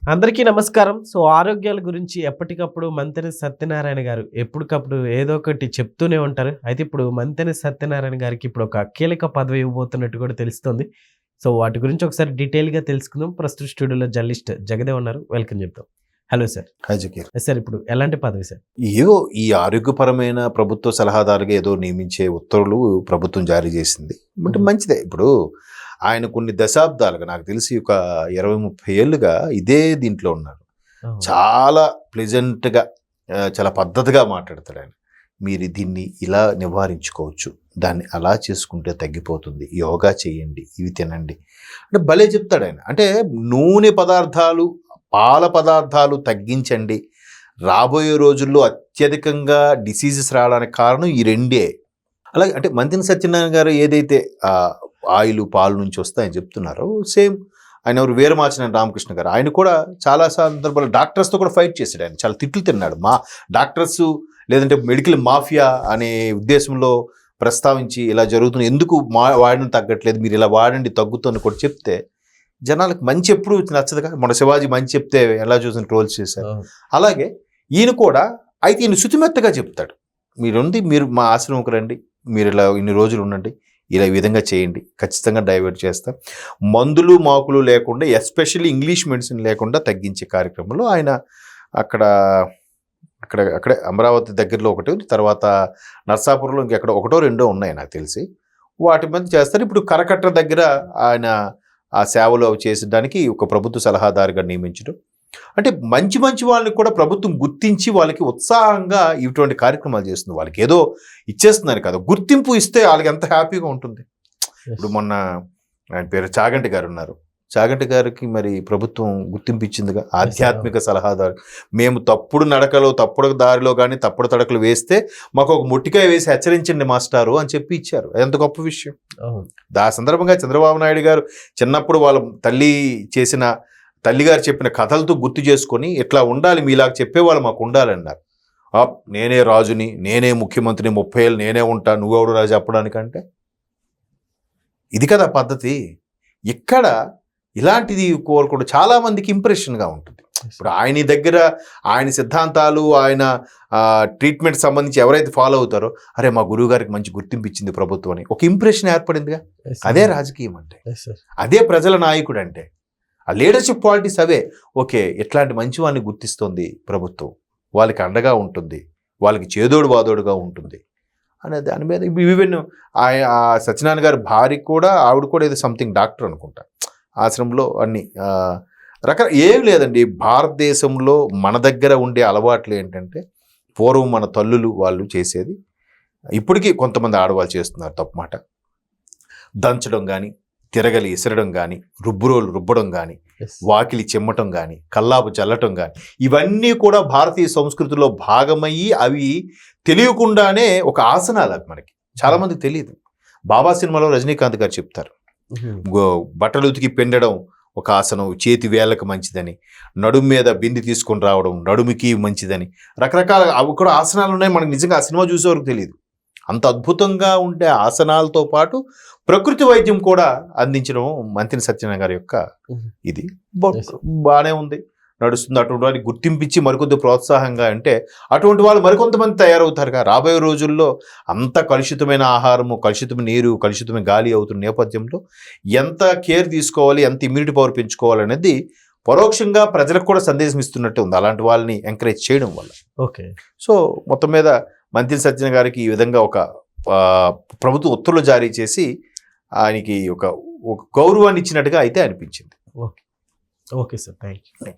అందరికీ నమస్కారం. ఆరోగ్యాల గురించి ఎప్పటికప్పుడు మంతెన సత్యనారాయణ గారు ఎప్పటికప్పుడు ఏదో ఒకటి చెప్తూనే ఉంటారు. అయితే ఇప్పుడు మంతెన సత్యనారాయణ గారికి ఇప్పుడు ఒక కీలక పదవి ఇవ్వబోతున్నట్టు కూడా తెలుస్తుంది. వాటి గురించి ఒకసారి డీటెయిల్‌గా తెలుసుకుందాం. ప్రస్తుత స్టూడియోలో జర్నలిస్ట్ జగదేవ్ ఉన్నారు. వెల్కమ్ చెప్తాం. Hello sir. Hi Zakir. Sir ఇప్పుడు ఎలాంటి పదవి సార్? ఏదో ఈ ఆరోగ్యపరమైన ప్రభుత్వ సలహాదారుగా ఏదో నియమించే ఉత్తర్వులు ప్రభుత్వం జారీ చేసింది. అంటే మంచిదే. ఇప్పుడు ఆయన కొన్ని దశాబ్దాలుగా నాకు తెలిసి ఒక 20-30 ఏళ్ళుగా ఇదే దీంట్లో ఉన్నారు. చాలా ప్లెజెంట్గా చాలా పద్ధతిగా మాట్లాడతాడు ఆయన. మీరు దీన్ని ఇలా నివారించుకోవచ్చు, దాన్ని అలా చేసుకుంటే తగ్గిపోతుంది, యోగా చేయండి, ఇవి తినండి అంటే భలే చెప్తాడు ఆయన. అంటే నూనె పదార్థాలు, పాల పదార్థాలు తగ్గించండి. రాబోయే రోజుల్లో అత్యధికంగా డిసీజెస్ రావడానికి కారణం ఈ రెండే. అలాగే అంటే మంతెన సత్యనారాయణ గారు ఏదైతే ఆయిల్ పాలు నుంచి వస్తాయని చెప్తున్నారో సేమ్ ఆయన ఎవరు వీరమాచిన రామకృష్ణ గారు, ఆయన కూడా చాలా సందర్భాలు డాక్టర్స్తో కూడా ఫైట్ చేశాడు. ఆయన చాలా తిట్లు తిన్నాడు. మా డాక్టర్స్ లేదంటే మెడికల్ మాఫియా అనే ఉద్దేశంలో ప్రస్తావించి ఇలా జరుగుతుంది, ఎందుకు వాడడం తగ్గట్లేదు, మీరు ఇలా వాడండి తగ్గుతుంది కూడా చెప్తే జనాలకు మంచి ఎప్పుడు నచ్చదుగా. మన శివాజీ మంచి చెప్తే ఎలా చూసిన ట్రోల్స్ చేశారు. అలాగే ఈయన కూడా అయితే ఈయన శుతిమెత్తగా చెప్తాడు, మీరు మా ఆశ్రమంకి రండి, మీరు ఇలా ఇన్ని రోజులు ఉండండి, ఇలా ఈ విధంగా చేయండి, ఖచ్చితంగా డైవర్ట్ చేస్తాం, మందులు మాకులు లేకుండా ఎస్పెషల్లీ ఇంగ్లీష్ మెడిసిన్ లేకుండా తగ్గించే కార్యక్రమంలో ఆయన అక్కడే అమరావతి దగ్గరలో ఒకటి, తర్వాత నర్సాపురంలో ఇంకెక్కడ ఒకటో రెండో ఉన్నాయి నాకు తెలిసి, వాటి మీద చేస్తారు. ఇప్పుడు కరకట్ట దగ్గర ఆయన ఆ సేవలు చేసడానికి ఒక ప్రభుత్వ సలహాదారుగా నియమించడం అంటే మంచి వాళ్ళని కూడా ప్రభుత్వం గుర్తించి వాళ్ళకి ఉత్సాహంగా ఇటువంటి కార్యక్రమాలు చేస్తుంది. వాళ్ళకి ఏదో ఇచ్చేస్తున్నారు కదా, గుర్తింపు ఇస్తే వాళ్ళకి ఎంత హ్యాపీగా ఉంటుంది. ఇప్పుడు మొన్న ఆయన పేరు చాగంటి గారు ఉన్నారు. చాగంటి గారికి మరి ప్రభుత్వం గుర్తింపు ఇచ్చిందిగా, ఆధ్యాత్మిక సలహాదారు. మేము తప్పుడు నడకలో, తప్పుడు దారిలో కానీ తప్పుడు తడకలు వేస్తే మాకు ఒక మొట్టికాయ వేసి హెచ్చరించండి మాస్టారు అని చెప్పి ఇచ్చారు. ఎంత గొప్ప విషయం. ఆ సందర్భంగా చంద్రబాబు నాయుడు గారు చిన్నప్పుడు వాళ్ళ తల్లిగారు చెప్పిన కథలతో గుర్తు చేసుకొని ఇట్లా ఉండాలి, మీలాగా చెప్పేవాళ్ళు మాకు ఉండాలన్నారు. నేనే రాజుని, నేనే ముఖ్యమంత్రిని, 30 ఏళ్ళు నేనే ఉంటా, నువ్వెవడు రాజు చెప్పడానికంటే ఇది కదా పద్ధతి. ఇక్కడ ఇలాంటిది కోరుకోవడం చాలామందికి ఇంప్రెషన్గా ఉంటుంది. ఇప్పుడు ఆయన దగ్గర ఆయన సిద్ధాంతాలు, ఆయన ట్రీట్మెంట్ సంబంధించి ఎవరైతే ఫాలో అవుతారో, అరే మా గురువు గారికి మంచి గుర్తింపు ఇచ్చింది ప్రభుత్వం అని ఒక ఇంప్రెషన్ ఏర్పడిందిగా. అదే రాజకీయం అంటే, అదే ప్రజల నాయకుడు అంటే. ఆ లీడర్షిప్ క్వాలిటీస్ అవే. ఓకే, ఇట్లాంటి మంచి వాడిని గుర్తిస్తుంది ప్రభుత్వం, వాళ్ళకి అండగా ఉంటుంది, వాళ్ళకి చేదోడు వాదోడుగా ఉంటుంది అనే దాని మీద ఈవెన్ సత్యనారాయణ గారి భార్య కూడా, ఆవిడ కూడా ఏదో సంథింగ్ డాక్టర్ అనుకుంటా, ఆశ్రమంలో అన్ని ఏం లేదండి. భారతదేశంలో మన దగ్గర ఉండే అలవాట్లు ఏంటంటే, పూర్వం మన తల్లులు వాళ్ళు చేసేది ఇప్పటికీ కొంతమంది ఆడవాళ్ళు చేస్తున్నారు తప్పు మాట. దంచడం కానీ, తిరగలి ఇసరడం కానీ, రుబ్బురోలు రుబ్బడం కానీ, వాకిలి చెమ్మటం కానీ, కల్లాపు చల్లటం కానీ, ఇవన్నీ కూడా భారతీయ సంస్కృతిలో భాగమయ్యి అవి తెలియకుండానే ఒక ఆసనాలు. అవి మనకి చాలామందికి తెలియదు. బాబా సినిమాలో రజనీకాంత్ గారు చెప్తారు, బట్టలు ఉతికి పెండడం ఒక ఆసనం, చేతి వేళ్ళకు మంచిదని, నడుము మీద బింది తీసుకొని రావడం నడుముకి మంచిదని, రకరకాల అవి కూడా ఆసనాలు ఉన్నాయి. మనకు నిజంగా ఆ సినిమా చూసేవరకు తెలియదు. అంత అద్భుతంగా ఉండే ఆసనాలతో పాటు ప్రకృతి వైద్యం కూడా అందించడం మంతెన సత్యనారాయణ గారి యొక్క ఇది బాగానే ఉంది, నడుస్తుంది. అటువంటి వారికి గుర్తింపించి మరికొద్ది ప్రోత్సాహంగా అంటే అటువంటి వాళ్ళు మరికొంతమంది తయారవుతారుగా. రాబోయే రోజుల్లో అంత కలుషితమైన ఆహారము, కలుషితమైన నీరు, కలుషితమైన గాలి అవుతున్న నేపథ్యంలో ఎంత కేర్ తీసుకోవాలి, ఎంత ఇమ్యూనిటీ పవర్ పెంచుకోవాలనేది పరోక్షంగా ప్రజలకు కూడా సందేశం ఇస్తున్నట్టు ఉంది అలాంటి వాళ్ళని ఎంకరేజ్ చేయడం వల్ల. ఓకే. మొత్తం మీద మంతెన సత్యనారాయణ గారికి ఈ విధంగా ఒక ప్రభుత్వ ఉత్తర్వులు జారీ చేసి ఆయనకి ఒక గౌరవాన్ని ఇచ్చినట్టుగా అయితే అనిపించింది. Okay sir, thank you.